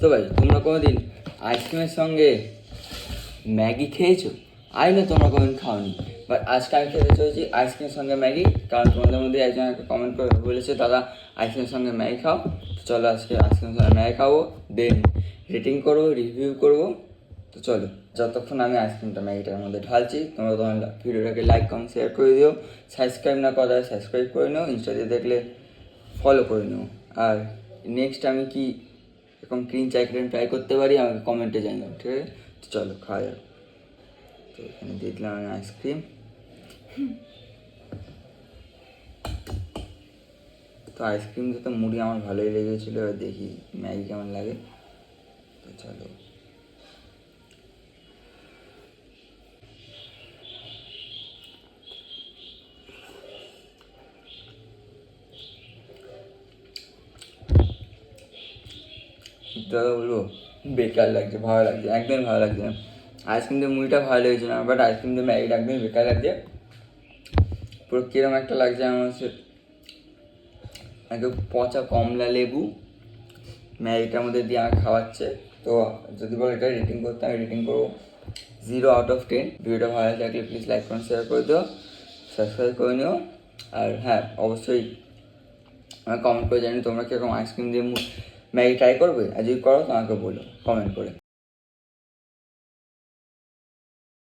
তো ভাই তোমরা কোনোদিন আইসক্রিমের সঙ্গে ম্যাগি খেয়েছো? আই না তোমরা কোনোদিন খাওনি, বাট আজকে আমি খেতে চলেছি আইসক্রিমের সঙ্গে ম্যাগি। কারণ তোমাদের মধ্যে একজন একটা কমেন্ট করে বলেছে দাদা আইসক্রিমের সঙ্গে ম্যাগি খাও। তো চলো আজকে আইসক্রিমের সঙ্গে ম্যাগি খাবো, দেন রেটিং করবো, রিভিউ করবো। তো চলো, যতক্ষণ আমি আইসক্রিমটা ম্যাগিটার মধ্যে ঢালছি তোমরা তোমার ভিডিওটাকে লাইক কমেন্ট শেয়ার করে দিও। সাবস্ক্রাইব না করা সাবস্ক্রাইব করে নিও, ইনস্টা দিয়ে দেখলে ফলো করে নিও। আর নেক্সট আমি কি এরকম ক্রিঞ্চ আইসক্রিম ট্রাই করতে পারি আমাকে কমেন্টে জানাও, ঠিক আছে? তো চলো খাওয়া যাক। তো এখানে দিয়ে দিলাম আমি আইসক্রিম। তো আইসক্রিমটা তো মুড়ি আমার ভালোই লেগেছিলো, এবার দেখি ম্যাগি কেমন লাগে। তো চলো, দাদা বলবো বেকার লাগছে, ভালো লাগছে, একদমই ভালো লাগছে না। আইসক্রিম দিয়ে মুড়িটা ভালো লেগেছে না, বাট আইসক্রিম দিয়ে ম্যাগিটা একদমই বেকার লাগছে। পুরো কিরম একটা লাগছে আমার হচ্ছে একদম পচা কমলা লেবু ম্যাগিটার মধ্যে দিয়ে আমাকে খাওয়াচ্ছে। তো যদি বলো এটা রেটিং করতে, আমি রেটিং করবো 0/10। ভিডিওটা ভালো লাগলে প্লিজ লাইক করুন, শেয়ার করে দিও, সাবস্ক্রাইব করে নিও। আর হ্যাঁ, অবশ্যই আমাকে কমেন্ট করে জানি তোমরা কীরকম আইসক্রিম দিয়ে ম্যাগি ট্রাই করবে, আর যদি করো তো আমাকে বলো কমেন্ট করে।